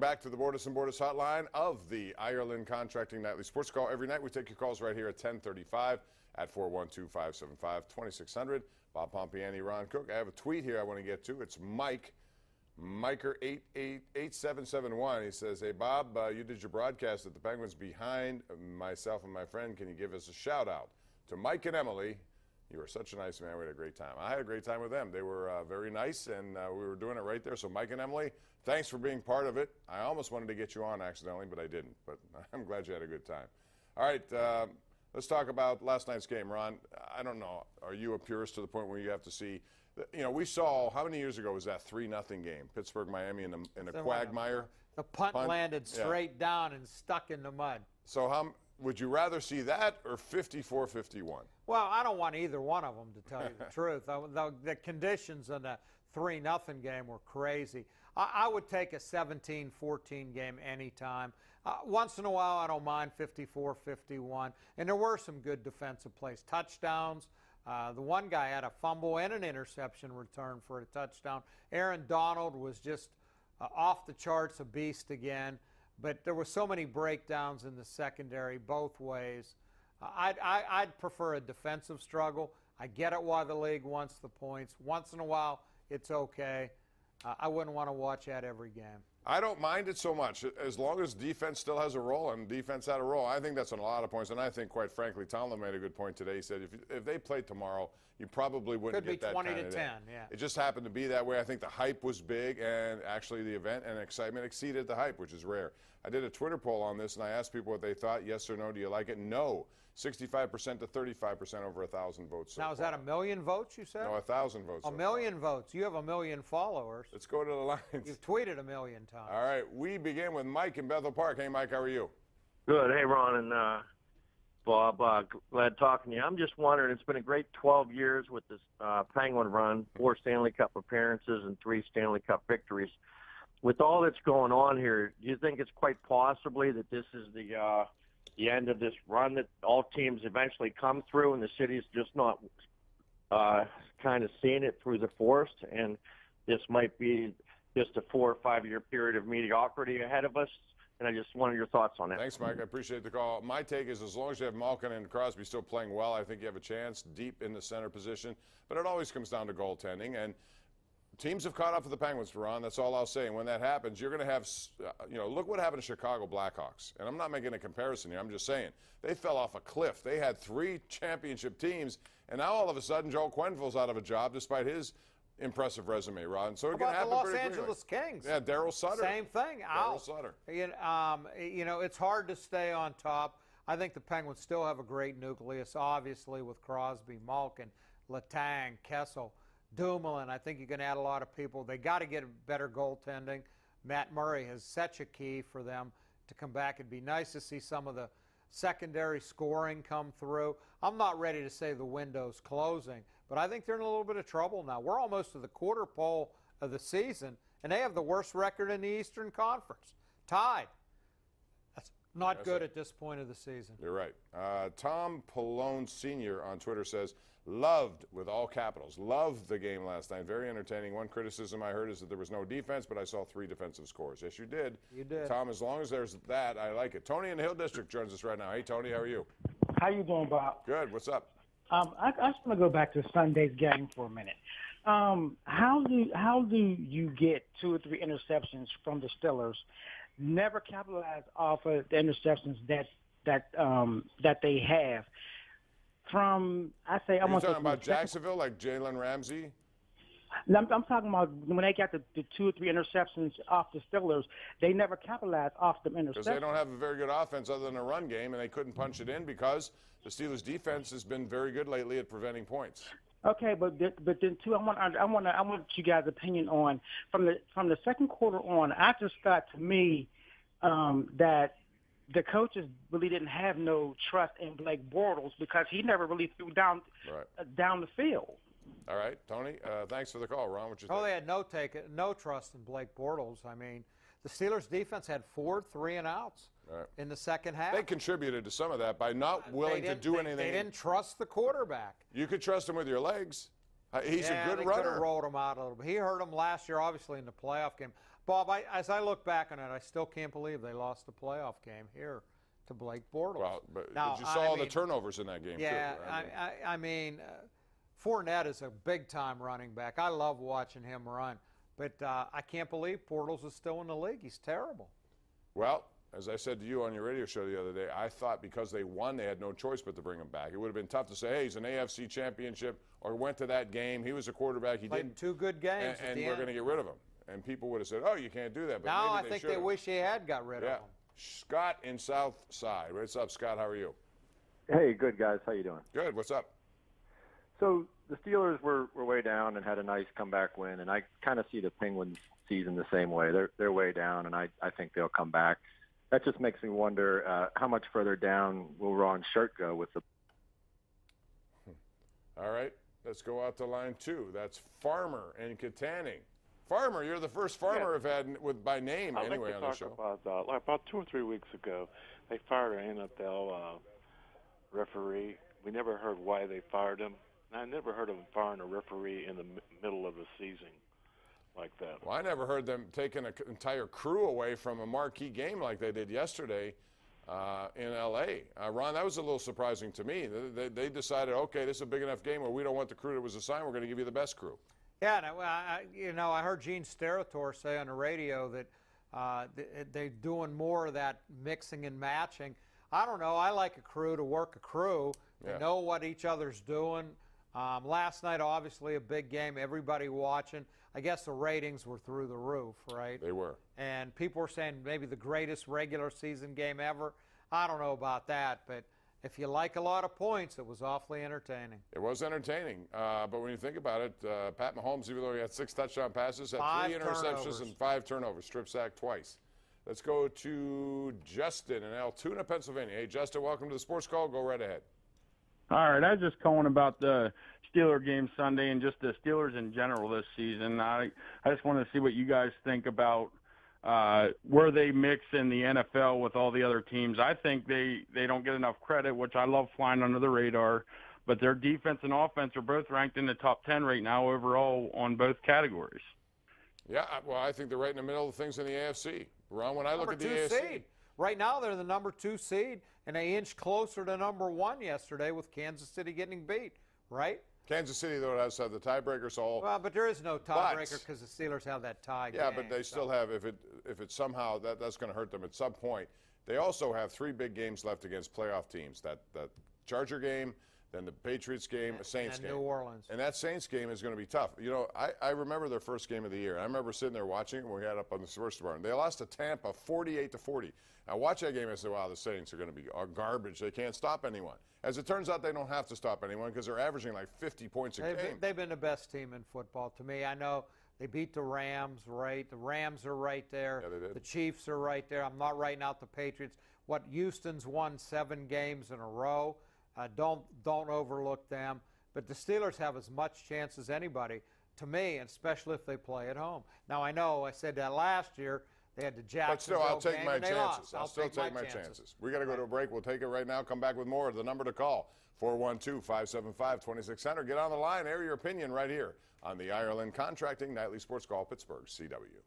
Back to the Bordas and Bordas hotline of the Ireland Contracting Nightly Sports Call. Every night we take your calls right here at 10:35 at 412-575-2600. Bob Pompeani, Ron Cook. I have a tweet here I want to get to. It's Miker8771. He says, hey, Bob, you did your broadcast at the Penguins behind myself and my friend. Can you give us a shout-out to Mike and Emily? You were such a nice man. We had a great time. I had a great time with them. They were very nice, and we were doing it right there. So, Mike and Emily, thanks for being part of it. I almost wanted to get you on accidentally, but I didn't. But I'm glad you had a good time. All right, let's talk about last night's game, Ron. I don't know. Are you a purist to the point where you have to see? You know, we saw, how many years ago was that 3-0 game? Pittsburgh, Miami in a quagmire. The punt landed straight down and stuck in the mud. So would you rather see that or 54-51? Well, I don't want either one of them, to tell you the truth. The conditions in the 3-0 game were crazy. I would take a 17-14 game anytime. Once in a while, I don't mind 54-51. And there were some good defensive plays. Touchdowns. The one guy had a fumble and an interception return for a touchdown. Aaron Donald was just off the charts, a beast again. But there were so many breakdowns in the secondary both ways. I'd prefer a defensive struggle. I get it why the league wants the points. Once in a while, it's okay. I wouldn't want to watch that every game. I don't mind it so much as long as defense still has a role, and defense had a role. I think that's on a lot of points, and I think, quite frankly, Tomlin made a good point today. He said if they played tomorrow, you probably wouldn't get that kind of 20 to 10, yeah. It just happened to be that way. I think the hype was big, and actually the event and excitement exceeded the hype, which is rare. I did a Twitter poll on this, and I asked people what they thought. Yes or no, do you like it? No. 65% to 35% over 1,000 votes. Now, is that 1 million votes, you said? No, 1,000 votes. A million votes. You have 1 million followers. Let's go to the lines. You've tweeted 1 million times. All right, we begin with Mike in Bethel Park. Hey, Mike, how are you? Good. Hey, Ron and Bob. Glad talking to you. I'm just wondering, it's been a great 12 years with this Penguin run, 4 Stanley Cup appearances and 3 Stanley Cup victories. With all that's going on here, do you think it's quite possibly that this is the end of this run, that all teams eventually come through and the city's just not kind of seeing it through the forest, and this might be just a 4 or 5 year period of mediocrity ahead of us? And I just wanted your thoughts on that. Thanks, Mike. I appreciate the call. My take is as long as you have Malkin and Crosby still playing well, I think you have a chance deep in the center position. But it always comes down to goaltending. And teams have caught up with the Penguins, Ron. That's all I'll say. And when that happens, you're going to have, look what happened to Chicago Blackhawks. And I'm not making a comparison here. I'm just saying. They fell off a cliff. They had 3 championship teams. And now all of a sudden, Joe Quenneville's out of a job despite his impressive resume, Ron. So it can happen pretty quickly. Los Angeles Kings. Yeah, Daryl Sutter. Same thing. Daryl Sutter. It's hard to stay on top. I think the Penguins still have a great nucleus, obviously, with Crosby, Malkin, Letang, Kessel, Dumoulin. I think you can add a lot of people. They got to get better goaltending. Matt Murray has such a key for them to come back. It'd be nice to see some of the secondary scoring come through. I'm not ready to say the window's closing, but I think they're in a little bit of trouble now. We're almost to the quarter pole of the season, and they have the worst record in the Eastern Conference. Tied. That's not good at this point of the season. You're right. Tom Pallone Sr. on Twitter says, loved, with all capitals, loved the game last night. Very entertaining. One criticism I heard is that there was no defense, but I saw 3 defensive scores. Yes, you did. You did. Tom, as long as there's that, I like it. Tony in the Hill District joins us right now. Hey, Tony, how are you? How you doing, Bob? Good. What's up? I just want to go back to Sunday's game for a minute. How do you get 2 or 3 interceptions from the Steelers, never capitalize off of the interceptions that they have? I'm talking about Jacksonville, like Jalen Ramsey? No, I'm talking about when they got the 2 or 3 interceptions off the Steelers, they never capitalized off them interceptions. Because they don't have a very good offense other than a run game, and they couldn't punch it in because the Steelers' defense has been very good lately at preventing points. Okay, but then too, I want you guys' opinion on from the second quarter on. I just got to me that the coaches really didn't have no trust in Blake Bortles because he never really threw down the field. All right, Tony, thanks for the call. Ron, what you think? They had no trust in Blake Bortles. I mean, the Steelers' defense had 4 3-and-outs in the second half. They contributed to some of that by not willing to do anything. They didn't trust the quarterback. You could trust him with your legs. He's a good runner. Could have rolled him out a little bit. He hurt him last year, obviously, in the playoff game. Bob, as I look back on it, I still can't believe they lost the playoff game here to Blake Bortles. Well, but you saw all the turnovers in that game, too. Right? I mean, Fournette is a big-time running back. I love watching him run. But I can't believe Bortles is still in the league. He's terrible. Well, as I said to you on your radio show the other day, I thought because they won, they had no choice but to bring him back. It would have been tough to say, hey, he's an AFC championship, or went to that game. He was a quarterback. He played 2 good games and we're going to get rid of him. And people would have said, oh, you can't do that. But now maybe I think they wish he had got rid of him. Scott in South Side. What's up, Scott? How are you? Hey, good, guys. How you doing? Good. What's up? So the Steelers were way down and had a nice comeback win, and I kind of see the Penguins season the same way. They're way down, and I think they'll come back. That just makes me wonder how much further down will Ron Shirt go with the. All right, let's go out to line 2. That's Farmer and Katanning. Farmer, you're the first Farmer I've had by name anyway on the show. About 2 or 3 weeks ago, they fired an NFL referee. We never heard why they fired him. And I never heard of them firing a referee in the middle of a season like that. Well, I never heard them taking an entire crew away from a marquee game like they did yesterday in L.A. Ron, that was a little surprising to me. They decided, okay, this is a big enough game where we don't want the crew that was assigned. We're going to give you the best crew. Yeah, I heard Gene Steratore say on the radio that they're doing more of that mixing and matching. I don't know. I like a crew to work a crew. They know what each other's doing. Last night, obviously, a big game. Everybody watching. I guess the ratings were through the roof, right? They were. And people were saying maybe the greatest regular season game ever. I don't know about that, but if you like a lot of points, it was awfully entertaining. It was entertaining. But when you think about it, Pat Mahomes, even though he had 6 touchdown passes, had 3 interceptions and 5 turnovers, strip sacked twice. Let's go to Justin in Altoona, Pennsylvania. Hey, Justin, welcome to the Sports Call. Go right ahead. All right, I was just calling about the Steeler game Sunday and just the Steelers in general this season. I just want to see what you guys think about where they mix in the NFL with all the other teams. I think they don't get enough credit, which I love flying under the radar, but their defense and offense are both ranked in the top 10 right now overall on both categories. Yeah, well, I think they're right in the middle of things in the AFC. Ron, when I look at the AFC. Seed. Right now they're the number 2 seed, and they inched closer to number 1 yesterday with Kansas City getting beat, right? Kansas City, though, has had the tiebreaker, so. Well, but there is no tiebreaker because the Steelers have that tie game. Yeah, but they still have, if it somehow, that's going to hurt them at some point. They also have 3 big games left against playoff teams. That Charger game, then the Patriots game, the Saints game. New Orleans. And that Saints game is going to be tough. You know, I remember their first game of the year. I remember sitting there watching it when we had up on the first barn. They lost to Tampa 48-40. I watched that game and I said, wow, the Saints are going to be garbage. They can't stop anyone. As it turns out, they don't have to stop anyone because they're averaging like 50 points a game. They've been the best team in football to me. I know they beat the Rams, right? The Rams are right there. Yeah, they did. The Chiefs are right there. I'm not writing out the Patriots. Houston's won 7 games in a row. Don't overlook them. But the Steelers have as much chance as anybody, to me, especially if they play at home. Now, I know I said that last year. They had the Jacksonville But still, I'll take game my and they chances. lost. I'll still take my chances. We got to go to a break. We'll take it right now. Come back with more. The number to call, 412-575-2600. Get on the line. Air your opinion right here on the Ireland Contracting Nightly Sports Call, Pittsburgh, CW.